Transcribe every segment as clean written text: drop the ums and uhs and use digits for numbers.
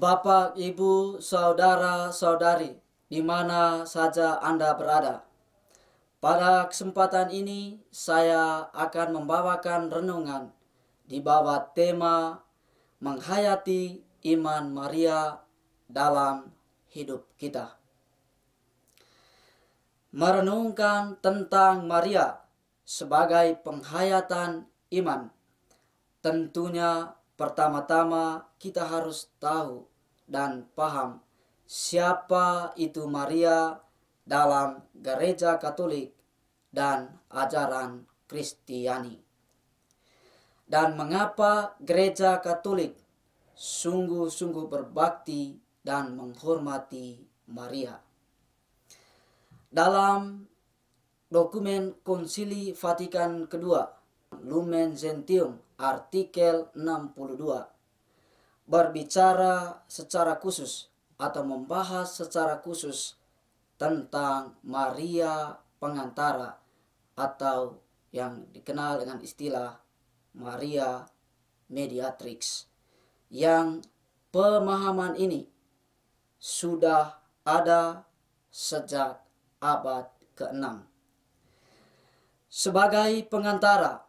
Bapak, Ibu, Saudara-saudari, di mana saja Anda berada. Pada kesempatan ini, saya akan membawakan renungan di bawah tema menghayati iman Maria dalam hidup kita. Merenungkan tentang Maria sebagai penghayatan iman. Tentunya pertama-tama kita harus tahu dan paham siapa itu Maria dalam gereja Katolik dan ajaran Kristiani. Dan mengapa gereja Katolik sungguh-sungguh berbakti dan menghormati Maria. Dalam dokumen Konsili Vatikan II, Lumen Gentium, artikel 62, berbicara secara khusus atau membahas secara khusus tentang Maria Pengantara atau yang dikenal dengan istilah Maria Mediatrix, yang pemahaman ini sudah ada sejak abad ke-6. Sebagai pengantara,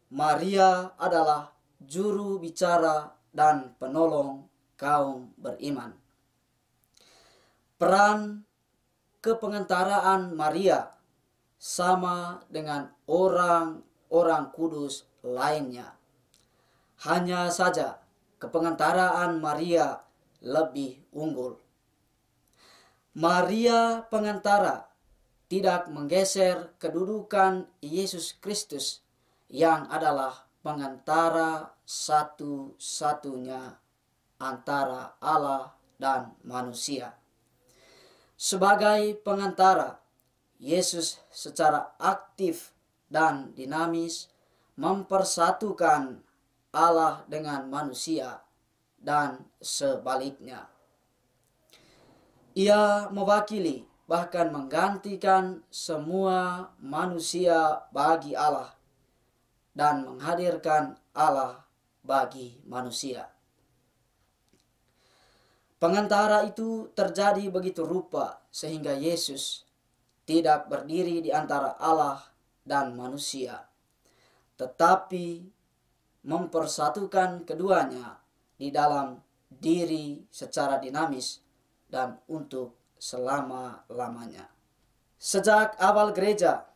Maria adalah juru bicara dan penolong kaum beriman. Peran kepengantaraan Maria sama dengan orang-orang kudus lainnya. Hanya saja kepengantaraan Maria lebih unggul. Maria Pengantara tidak menggeser kedudukan Yesus Kristus yang adalah pengantara satu-satunya antara Allah dan manusia. Sebagai pengantara, Yesus secara aktif dan dinamis mempersatukan Allah dengan manusia dan sebaliknya. Ia mewakili bahkan menggantikan semua manusia bagi Allah dan menghadirkan Allah bagi manusia. Pengantara itu terjadi begitu rupa sehingga Yesus tidak berdiri di antara Allah dan manusia, tetapi mempersatukan keduanya di dalam diri secara dinamis dan untuk selama-lamanya. Sejak awal gereja,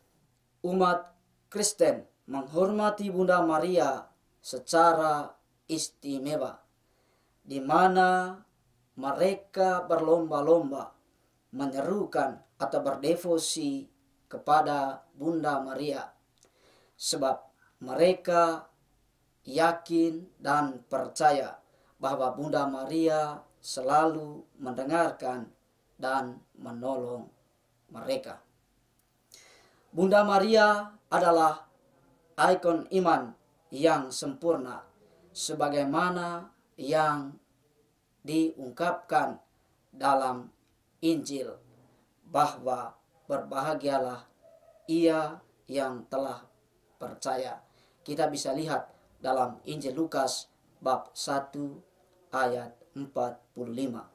umat Kristen menghormati Bunda Maria secara istimewa, di mana mereka berlomba-lomba menyerukan atau berdevosi kepada Bunda Maria, sebab mereka yakin dan percaya bahwa Bunda Maria selalu mendengarkan dan menolong mereka. Bunda Maria adalah ikon iman yang sempurna, sebagaimana yang diungkapkan dalam Injil, bahwa berbahagialah ia yang telah percaya. Kita bisa lihat dalam Injil Lukas bab 1 ayat 45.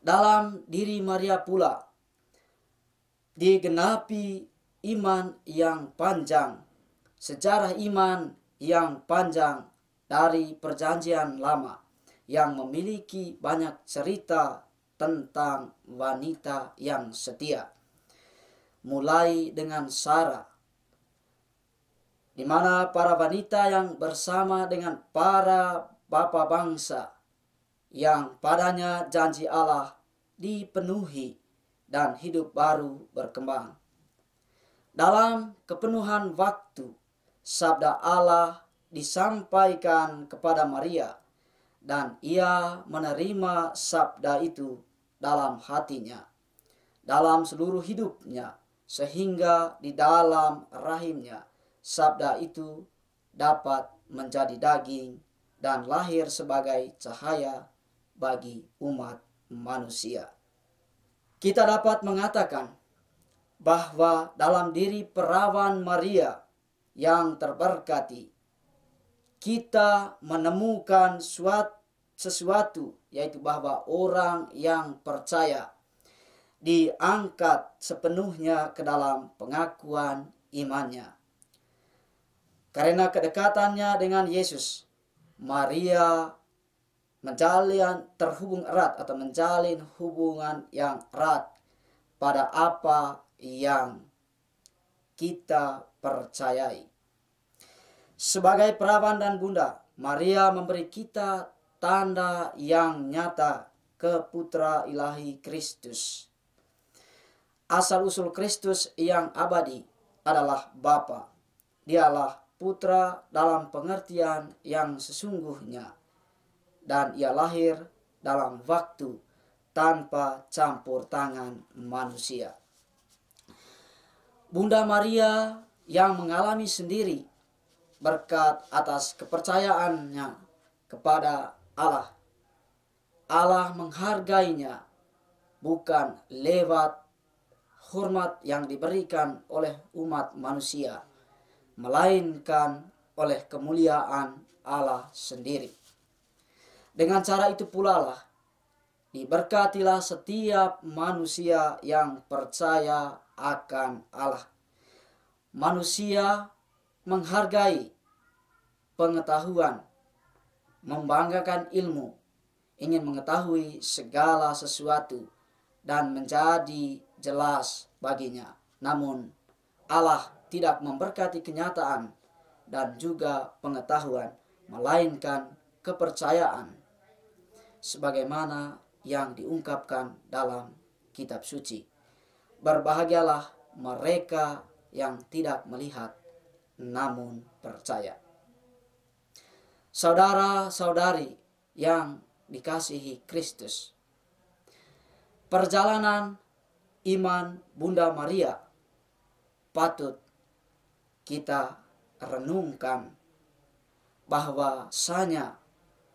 Dalam diri Maria pula digenapi iman yang panjang, sejarah iman yang panjang dari Perjanjian Lama yang memiliki banyak cerita tentang wanita yang setia. Mulai dengan Sarah, di mana para wanita yang bersama dengan para bapa bangsa yang padanya janji Allah dipenuhi dan hidup baru berkembang. Dalam kepenuhan waktu, sabda Allah disampaikan kepada Maria dan ia menerima sabda itu dalam hatinya, dalam seluruh hidupnya, sehingga di dalam rahimnya sabda itu dapat menjadi daging dan lahir sebagai cahaya bagi umat manusia. Kita dapat mengatakan bahwa dalam diri perawan Maria yang terberkati, kita menemukan sesuatu, yaitu bahwa orang yang percaya diangkat sepenuhnya ke dalam pengakuan imannya. Karena kedekatannya dengan Yesus, Maria terhubung erat atau menjalin hubungan yang erat pada apa yang kita percayai. Sebagai perawan dan bunda, Maria memberi kita tanda yang nyata keputra ilahi Kristus. Asal-usul Kristus yang abadi adalah Bapa. Dialah putra dalam pengertian yang sesungguhnya, dan ia lahir dalam waktu tanpa campur tangan manusia. Bunda Maria yang mengalami sendiri berkat atas kepercayaannya kepada Allah. Allah menghargainya bukan lewat hormat yang diberikan oleh umat manusia, melainkan oleh kemuliaan Allah sendiri. Dengan cara itu pula lah diberkatilah setiap manusia yang percaya akan Allah. Manusia menghargai pengetahuan, membanggakan ilmu, ingin mengetahui segala sesuatu dan menjadi jelas baginya. Namun Allah tidak memberkati kenyataan dan juga pengetahuan, melainkan kepercayaan, sebagaimana yang diungkapkan dalam kitab suci. Berbahagialah mereka yang tidak melihat namun percaya. Saudara-saudari yang dikasihi Kristus, perjalanan iman Bunda Maria patut kita renungkan bahwasanya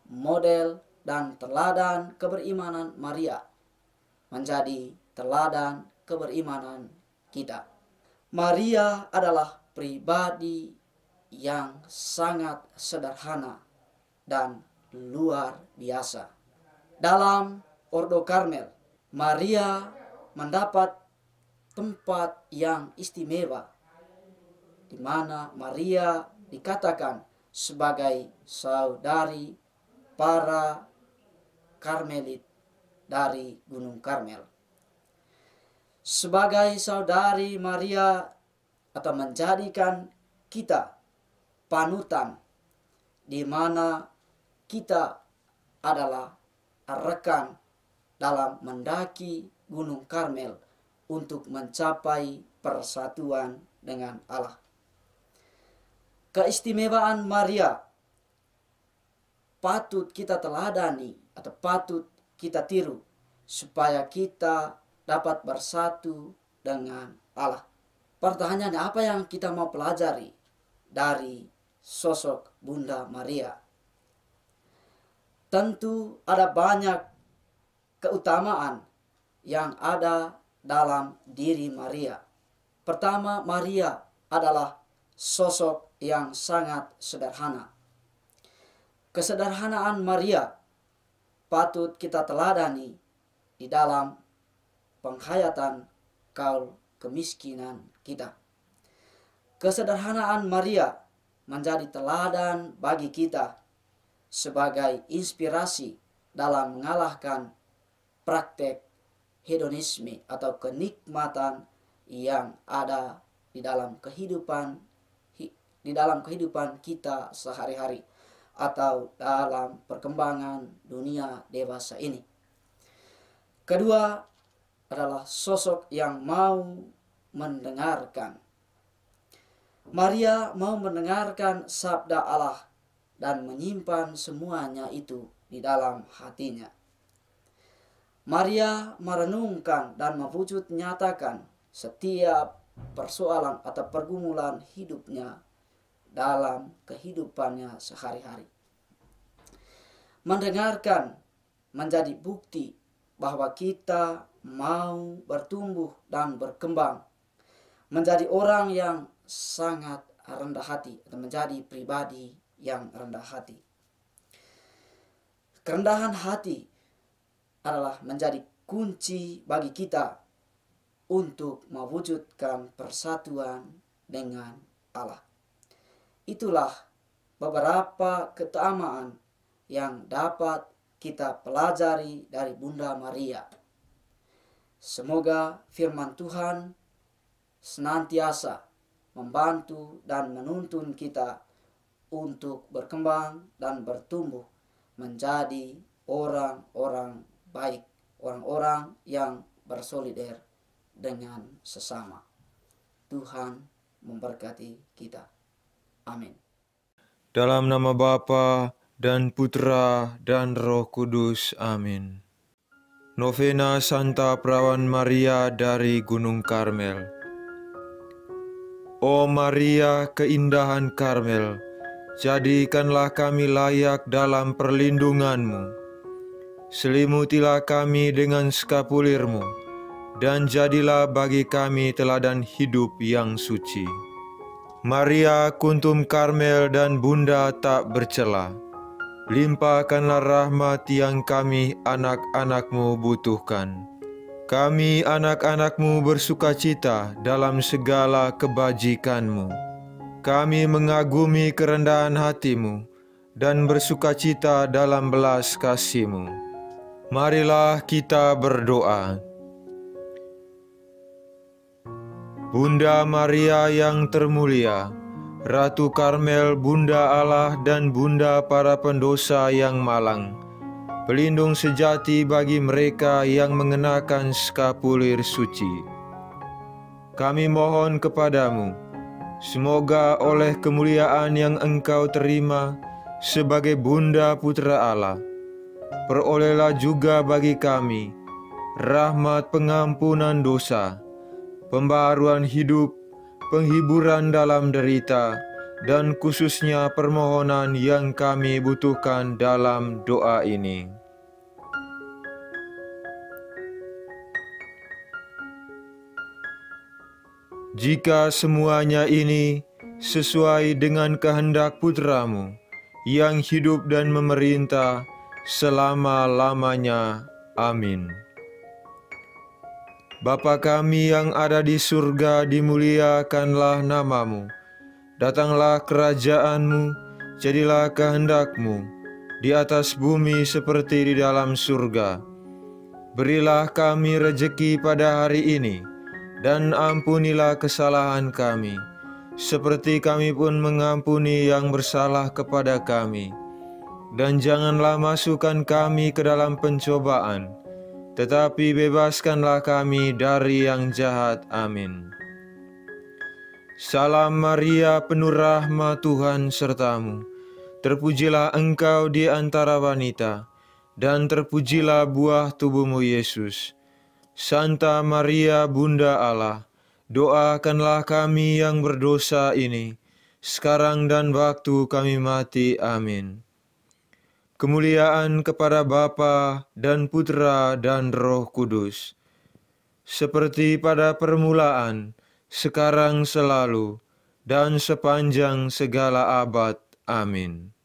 model dan teladan keberimanan Maria menjadi teladan keberimanan kita. Maria adalah pribadi yang sangat sederhana dan luar biasa. Dalam Ordo Karmel, Maria mendapat tempat yang istimewa, di mana Maria dikatakan sebagai saudari para Karmelit dari Gunung Karmel. Sebagai saudari Maria atau menjadikan kita panutan, di mana kita adalah rekan dalam mendaki Gunung Karmel untuk mencapai persatuan dengan Allah. Keistimewaan Maria patut kita teladani atau patut kita tiru supaya kita dapat bersatu dengan Allah. Pertanyaannya, apa yang kita mau pelajari dari sosok Bunda Maria? Tentu ada banyak keutamaan yang ada dalam diri Maria. Pertama, Maria adalah sosok yang sangat sederhana. Kesederhanaan Maria patut kita teladani di dalam penghayatan kaul kemiskinan kita. Kesederhanaan Maria menjadi teladan bagi kita sebagai inspirasi dalam mengalahkan praktek hedonisme atau kenikmatan yang ada di dalam kehidupan kita sehari-hari atau dalam perkembangan dunia dewasa ini. Kedua adalah sosok yang mau mendengarkan. Maria mau mendengarkan sabda Allah dan menyimpan semuanya itu di dalam hatinya. Maria merenungkan dan mewujud nyatakan setiap persoalan atau pergumulan hidupnya dalam kehidupannya sehari-hari. Mendengarkan menjadi bukti bahwa kita mau bertumbuh dan berkembang menjadi orang yang sangat rendah hati atau menjadi pribadi yang rendah hati. kerendahan hati adalah menjadi kunci bagi kita untuk mewujudkan persatuan dengan Allah. Itulah beberapa keutamaan yang dapat kita pelajari dari Bunda Maria. Semoga firman Tuhan senantiasa membantu dan menuntun kita untuk berkembang dan bertumbuh menjadi orang-orang baik, orang-orang yang bersolider dengan sesama. Tuhan memberkati kita. Amin. Dalam nama Bapa dan Putra dan Roh Kudus. Amin. Novena Santa Perawan Maria dari Gunung Karmel. O Maria, keindahan Karmel, jadikanlah kami layak dalam perlindungan-Mu. Selimutilah kami dengan skapulirmu, dan jadilah bagi kami teladan hidup yang suci. Maria Kuntum Karmel dan Bunda tak bercela, limpahkanlah rahmat yang kami anak-anak-Mu butuhkan. Kami anak-anak-Mu bersukacita dalam segala kebajikan-Mu. Kami mengagumi kerendahan hati-Mu dan bersukacita dalam belas kasih-Mu. Marilah kita berdoa. Bunda Maria yang termulia, Ratu Karmel, Bunda Allah dan Bunda para pendosa yang malang, pelindung sejati bagi mereka yang mengenakan skapulir suci. Kami mohon kepadamu, semoga oleh kemuliaan yang Engkau terima sebagai Bunda Putra Allah, perolehlah juga bagi kami rahmat pengampunan dosa, pembaharuan hidup, penghiburan dalam derita, dan khususnya permohonan yang kami butuhkan dalam doa ini. Jika semuanya ini sesuai dengan kehendak Putra-Mu yang hidup dan memerintah selama-lamanya. Amin. Bapa kami yang ada di surga, dimuliakanlah nama-Mu. Datanglah kerajaan-Mu, jadilah kehendak-Mu, di atas bumi seperti di dalam surga. Berilah kami rejeki pada hari ini, dan ampunilah kesalahan kami, seperti kami pun mengampuni yang bersalah kepada kami. Dan janganlah masukkan kami ke dalam pencobaan, tetapi bebaskanlah kami dari yang jahat. Amin. Salam Maria, penuh rahmat, Tuhan sertamu. Terpujilah engkau di antara wanita, dan terpujilah buah tubuhmu Yesus. Santa Maria, Bunda Allah, doakanlah kami yang berdosa ini, sekarang dan waktu kami mati. Amin. Kemuliaan kepada Bapa dan Putra dan Roh Kudus, seperti pada permulaan, sekarang, selalu, dan sepanjang segala abad. Amin.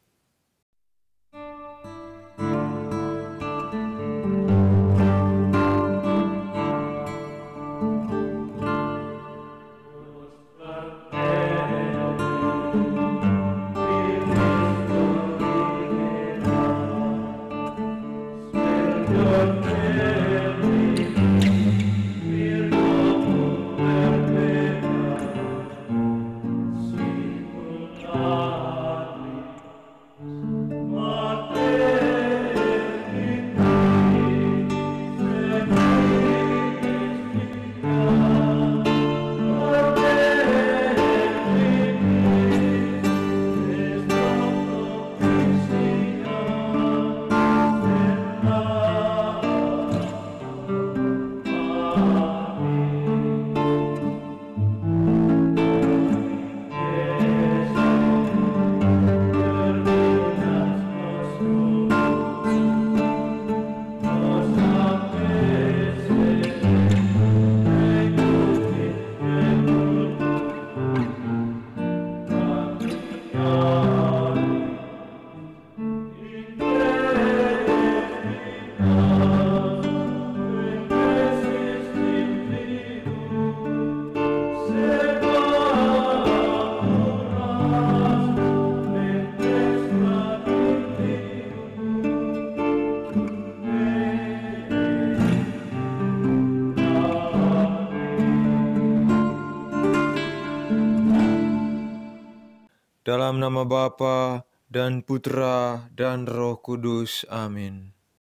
Dalam nama Bapa dan Putra dan Roh Kudus. Amin.